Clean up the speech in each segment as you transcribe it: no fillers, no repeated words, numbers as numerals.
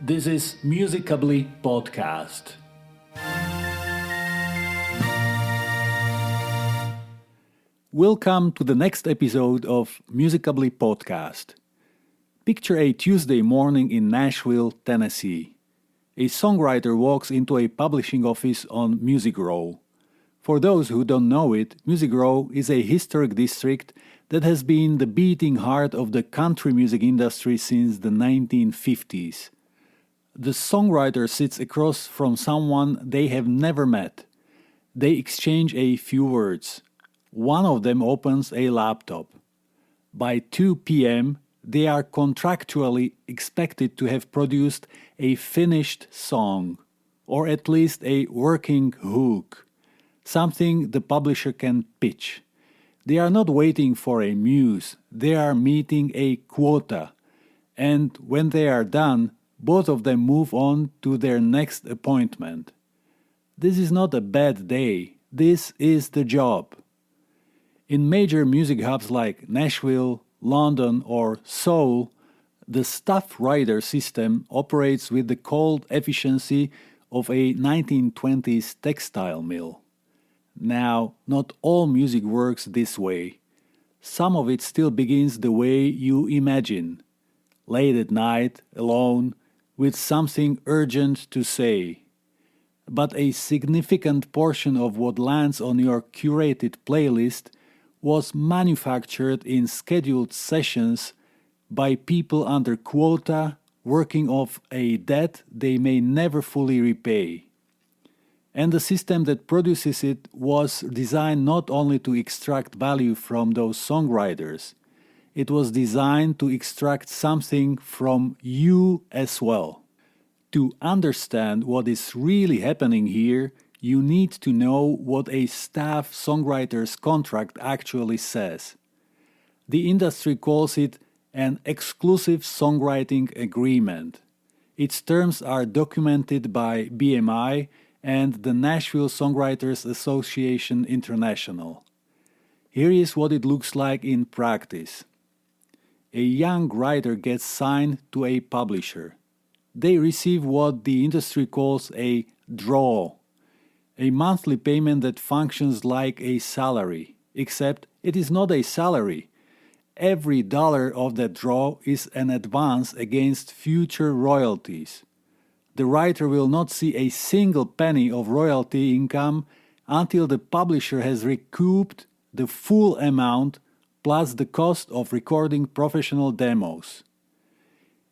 This is Musicably Podcast. Welcome to the next episode of Musicably Podcast. Picture a Tuesday morning in Nashville, Tennessee. A songwriter walks into a publishing office on Music Row. For those who don't know it, Music Row is a historic district that has been the beating heart of the country music industry since the 1950s. The songwriter sits across from someone they have never met. They exchange a few words. One of them opens a laptop. By 2 p.m., they are contractually expected to have produced a finished song, or at least a working hook, something the publisher can pitch. They are not waiting for a muse, they are meeting a quota, and when they are done, both of them move on to their next appointment. This is not a bad day, this is the job. In major music hubs like Nashville, London, or Seoul, the staff writer system operates with the cold efficiency of a 1920s textile mill. Now, not all music works this way. Some of it still begins the way you imagine. Late at night, alone, with something urgent to say. But a significant portion of what lands on your curated playlist was manufactured in scheduled sessions by people under quota working off a debt they may never fully repay. And the system that produces it was designed not only to extract value from those songwriters, it was designed to extract something from you as well. To understand what is really happening here, you need to know what a staff songwriter's contract actually says. The industry calls it an exclusive songwriting agreement. Its terms are documented by BMI and the Nashville Songwriters Association International. Here is what it looks like in practice. A young writer gets signed to a publisher. They receive what the industry calls a draw, a monthly payment that functions like a salary, except it is not a salary. Every dollar of that draw is an advance against future royalties. The writer will not see a single penny of royalty income until the publisher has recouped the full amount plus the cost of recording professional demos.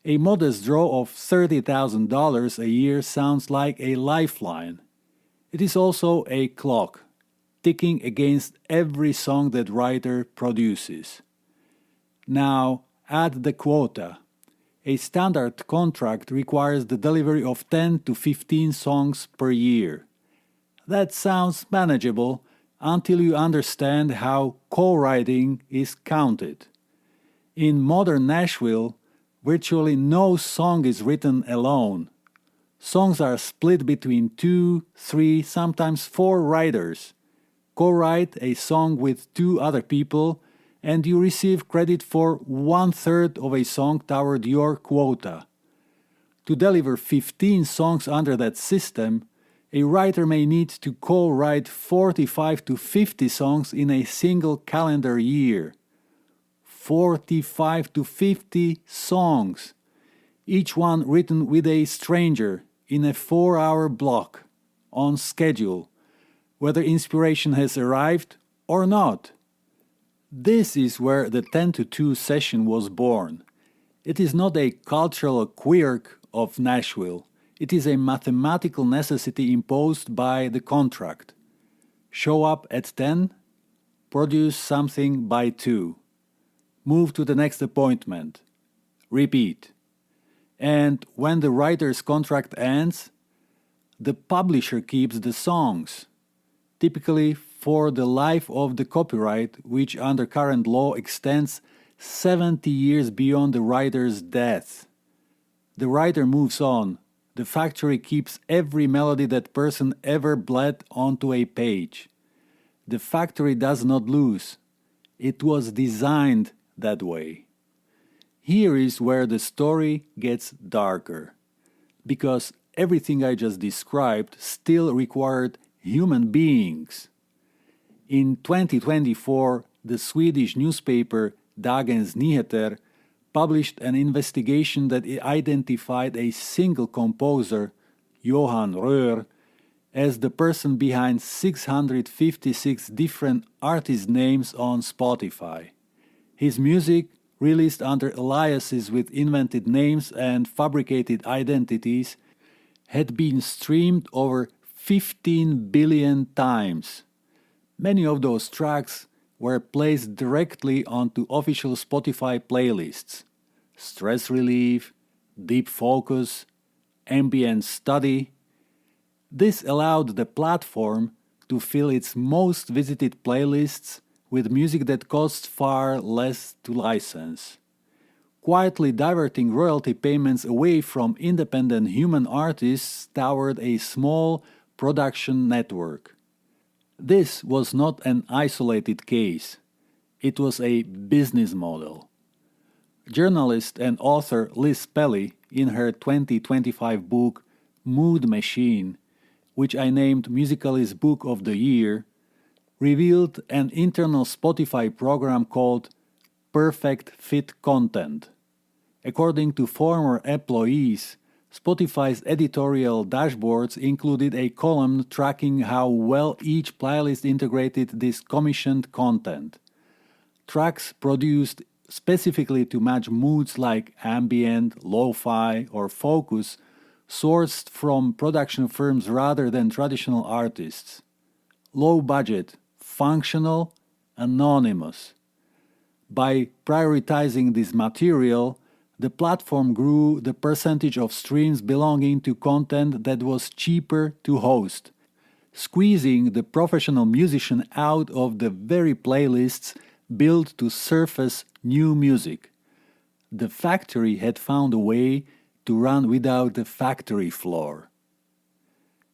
A modest draw of $30,000 a year sounds like a lifeline. It is also a clock, ticking against every song that writer produces. Now, add the quota. A standard contract requires the delivery of 10 to 15 songs per year. That sounds manageable until you understand how co-writing is counted. In modern Nashville, virtually no song is written alone. Songs are split between 2, 3, sometimes 4 writers. Co-write a song with 2 other people, and you receive credit for 1/3 of a song toward your quota. To deliver 15 songs under that system, a writer may need to co-write 45 to 50 songs in a single calendar year. 45 to 50 songs, each one written with a stranger in a 4-hour block, on schedule, whether inspiration has arrived or not. This is where the 10 to 2 session was born. It is not a cultural quirk of Nashville. It is a mathematical necessity imposed by the contract. Show up at 10, produce something by 2. Move to the next appointment. Repeat. And when the writer's contract ends, the publisher keeps the songs, typically for the life of the copyright, which under current law extends 70 years beyond the writer's death. The writer moves on. The factory keeps every melody that person ever bled onto a page. The factory does not lose. It was designed that way. Here is where the story gets darker. because everything I just described still required human beings. In 2024, the Swedish newspaper Dagens Nyheter published an investigation that identified a single composer, Johan Röhr, as the person behind 656 different artist names on Spotify. His music, released under aliases with invented names and fabricated identities, had been streamed over 15 billion times. Many of those tracks were placed directly onto official Spotify playlists: Stress Relief, Deep Focus, Ambient Study. This allowed the platform to fill its most visited playlists with music that costs far less to license, quietly diverting royalty payments away from independent human artists toward a small production network. This was not an isolated case. It was a business model. Journalist and author Liz Pelly, in her 2025 book Mood Machine, which I named Musical.ly's Book of the Year, revealed an internal Spotify program called Perfect Fit Content. According to former employees, Spotify's editorial dashboards included a column tracking how well each playlist integrated this commissioned content. Tracks produced specifically to match moods like ambient, lo-fi, or focus, sourced from production firms rather than traditional artists. Low budget, functional, anonymous. By prioritizing this material, the platform grew the percentage of streams belonging to content that was cheaper to host, squeezing the professional musician out of the very playlists built to surface new music. The factory had found a way to run without the factory floor.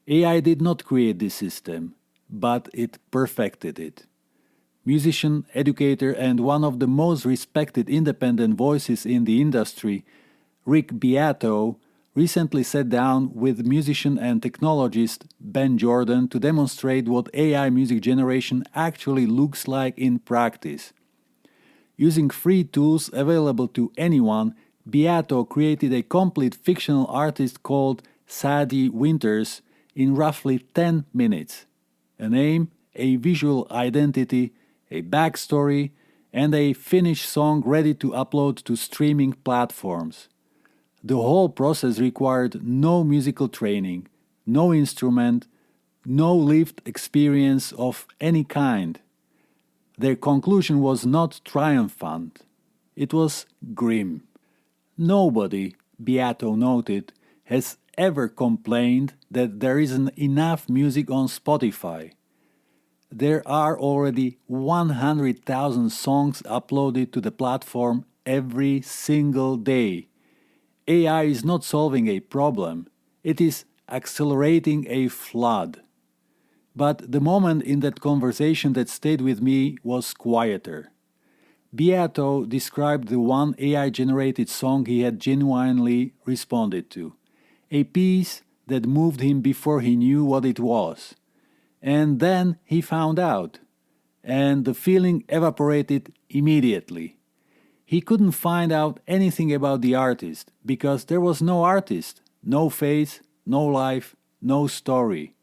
AI did not create this system, but it perfected it. Musician, educator, and one of the most respected independent voices in the industry, Rick Beato, recently sat down with musician and technologist Ben Jordan to demonstrate what AI music generation actually looks like in practice. Using free tools available to anyone, Beato created a complete fictional artist called Sadie Winters in roughly 10 minutes. A name, a visual identity, a backstory, and a finished song ready to upload to streaming platforms. The whole process required no musical training, no instrument, no lived experience of any kind. Their conclusion was not triumphant. It was grim. Nobody, Beato noted, has ever complained that there isn't enough music on Spotify. There are already 100,000 songs uploaded to the platform every single day. AI is not solving a problem, it is accelerating a flood. But the moment in that conversation that stayed with me was quieter. Beato described the one AI-generated song he had genuinely responded to, a piece that moved him before he knew what it was. And then he found out, and the feeling evaporated immediately. He couldn't find out anything about the artist, because there was no artist, no face, no life, no story.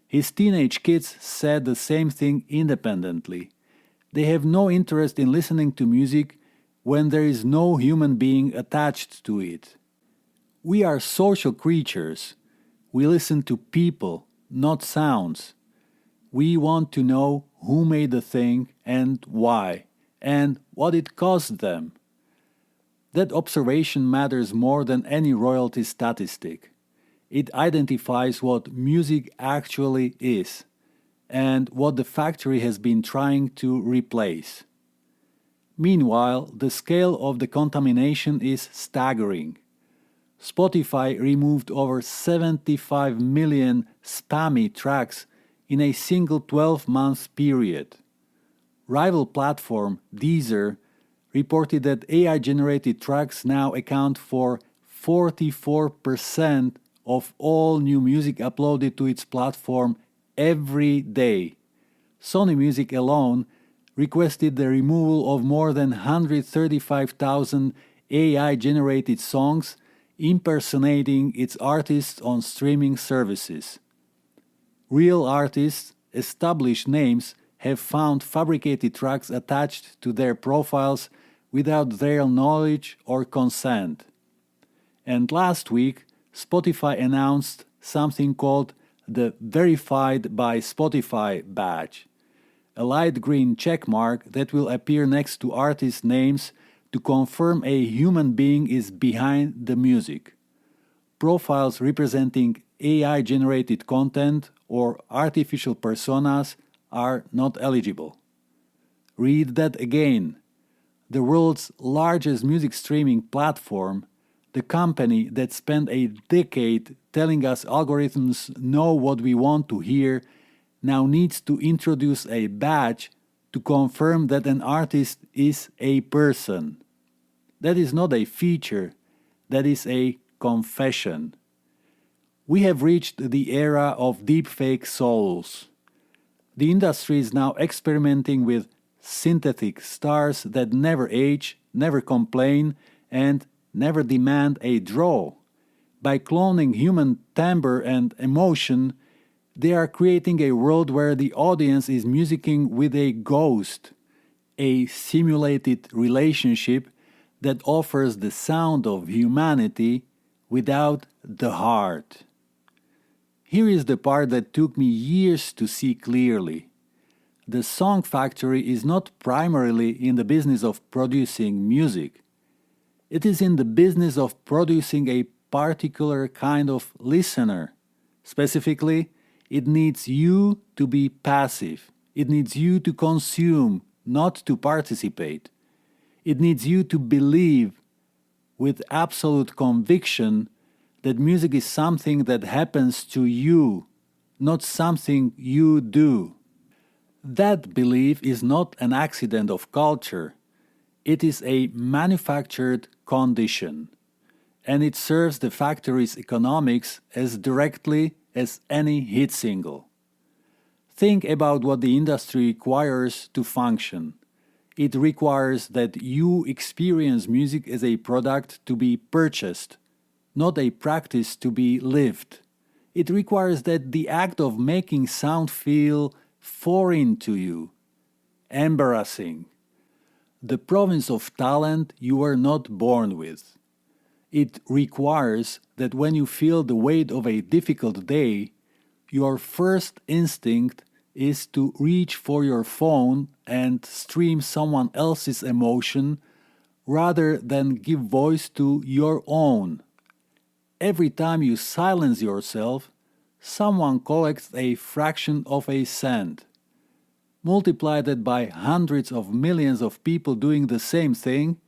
His teenage kids said the same thing independently. They have no interest in listening to music when there is no human being attached to it. We are social creatures. We listen to people, not sounds. We want to know who made the thing and why, and what it cost them. That observation matters more than any royalty statistic. It identifies what music actually is, and what the factory has been trying to replace. Meanwhile, the scale of the contamination is staggering. Spotify removed over 75 million spammy tracks in a single 12-month period. Rival platform Deezer reported that AI-generated tracks now account for 44% of all new music uploaded to its platform every day. Sony Music alone requested the removal of more than 135,000 AI-generated songs impersonating its artists on streaming services. Real artists, established names, have found fabricated tracks attached to their profiles without their knowledge or consent. And last week, Spotify announced something called the Verified by Spotify badge, a light green checkmark that will appear next to artists' names to confirm a human being is behind the music. Profiles representing AI-generated content or artificial personas are not eligible. Read that again. The world's largest music streaming platform, the company that spent a decade telling us algorithms know what we want to hear, now needs to introduce a badge to confirm that an artist is a person. That is not a feature, that is a confession. We have reached the era of deepfake souls. The industry is now experimenting with synthetic stars that never age, never complain, and never demand a draw. By cloning human timbre and emotion, they are creating a world where the audience is musicking with a ghost, a simulated relationship that offers the sound of humanity without the heart. Here is the part that took me years to see clearly. The Song Factory is not primarily in the business of producing music. It is in the business of producing a particular kind of listener. Specifically, it needs you to be passive. It needs you to consume, not to participate. It needs you to believe with absolute conviction that music is something that happens to you, not something you do. That belief is not an accident of culture. It is a manufactured condition, and it serves the factory's economics as directly as any hit single. Think about what the industry requires to function. It requires that you experience music as a product to be purchased, not a practice to be lived. It requires that the act of making sound feel foreign to you, embarrassing. The province of talent you were not born with. It requires that when you feel the weight of a difficult day, your first instinct is to reach for your phone and stream someone else's emotion rather than give voice to your own. Every time you silence yourself, someone collects a fraction of a cent. Multiply that by hundreds of millions of people doing the same thing,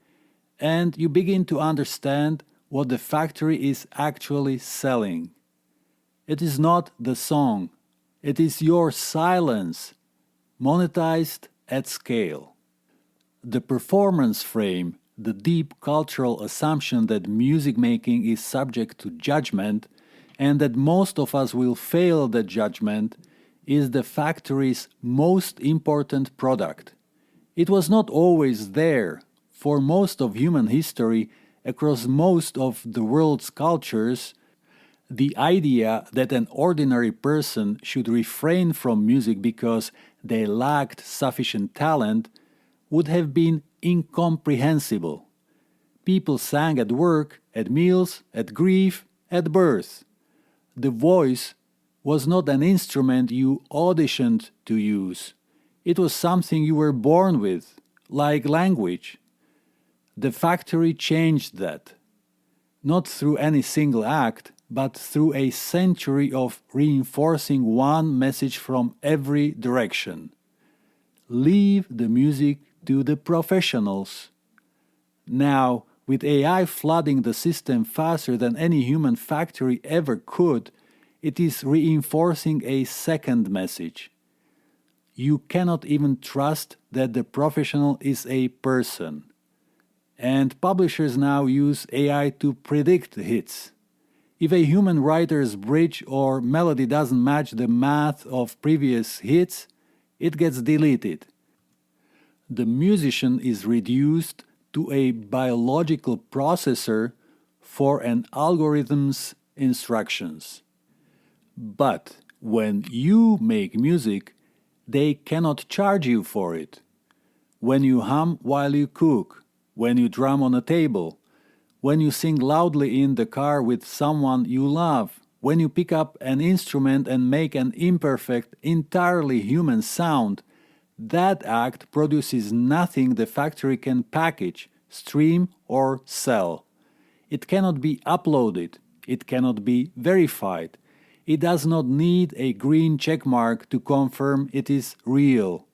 and you begin to understand what the factory is actually selling. It is not the song, it is your silence, monetized at scale. The performance frame, the deep cultural assumption that music making is subject to judgment and that most of us will fail that judgment, is the factory's most important product. It was not always there. For most of human history, across most of the world's cultures, the idea that an ordinary person should refrain from music because they lacked sufficient talent would have been incomprehensible. People sang at work, at meals, at grief, at birth. The voice was not an instrument you auditioned to use. It was something you were born with, like language. The factory changed that, not through any single act, but through a century of reinforcing one message from every direction. Leave the music to the professionals. Now, with AI flooding the system faster than any human factory ever could, it is reinforcing a second message. You cannot even trust that the professional is a person. and publishers now use AI to predict hits. If a human writer's bridge or melody doesn't match the math of previous hits, it gets deleted. The musician is reduced to a biological processor for an algorithm's instructions. But when you make music, they cannot charge you for it. When you hum while you cook, when you drum on a table, when you sing loudly in the car with someone you love, when you pick up an instrument and make an imperfect, entirely human sound, that act produces nothing the factory can package, stream, or sell. It cannot be uploaded. It cannot be verified. It does not need a green checkmark to confirm it is real.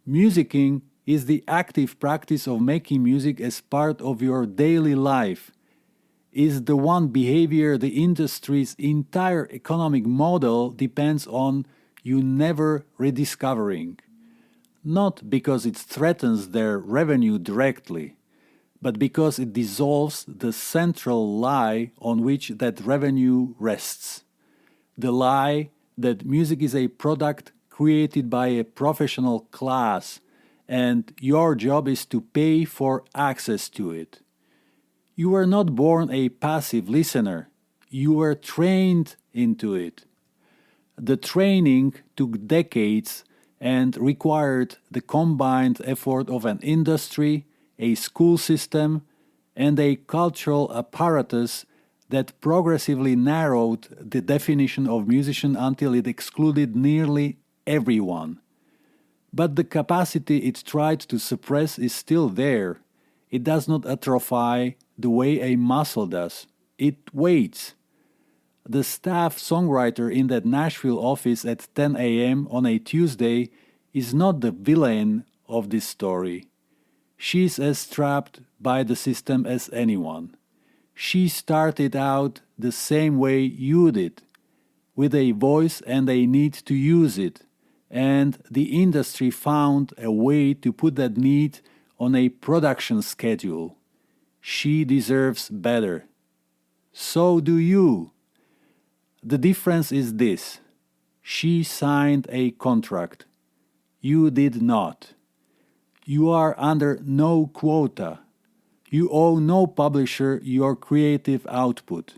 Musicking is the active practice of making music as part of your daily life, is the one behavior the industry's entire economic model depends on you never rediscovering. Not because it threatens their revenue directly, but because it dissolves the central lie on which that revenue rests. The lie that music is a product created by a professional class, and your job is to pay for access to it. You were not born a passive listener. You were trained into it. The training took decades and required the combined effort of an industry, a school system, and a cultural apparatus that progressively narrowed the definition of musician until it excluded nearly everyone. But the capacity it tried to suppress is still there. It does not atrophy the way a muscle does. It waits. The staff songwriter in that Nashville office at 10 a.m. on a Tuesday is not the villain of this story. She's as trapped by the system as anyone. She started out the same way you did, with a voice and a need to use it, and the industry found a way to put that need on a production schedule. She deserves better. So do you. The difference is this: she signed a contract. You did not. You are under no quota. You owe no publisher your creative output.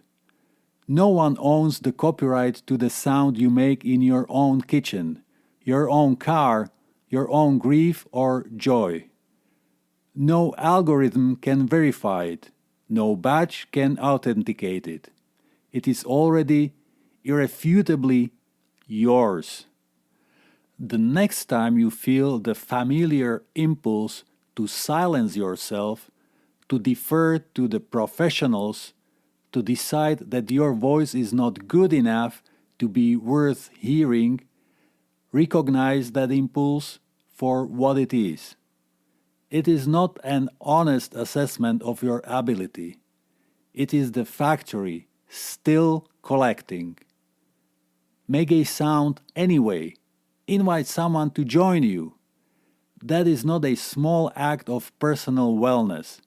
No one owns the copyright to the sound you make in your own kitchen, your own car, your own grief or joy. No algorithm can verify it. No badge can authenticate it. It is already irrefutably yours. The next time you feel the familiar impulse to silence yourself, to defer to the professionals, to decide that your voice is not good enough to be worth hearing, recognize that impulse for what it is. It is not an honest assessment of your ability. It is the factory still collecting. Make a sound anyway. Invite someone to join you. That is not a small act of personal wellness.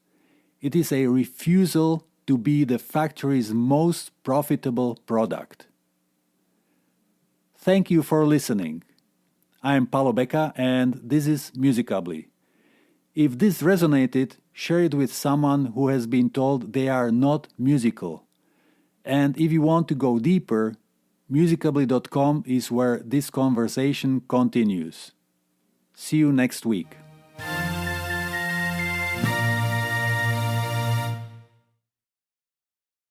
It is a refusal to be the factory's most profitable product. Thank you for listening. I am Paolo Becca and this is Musicably. If this resonated, share it with someone who has been told they are not musical. And if you want to go deeper, musicably.com is where this conversation continues. See you next week.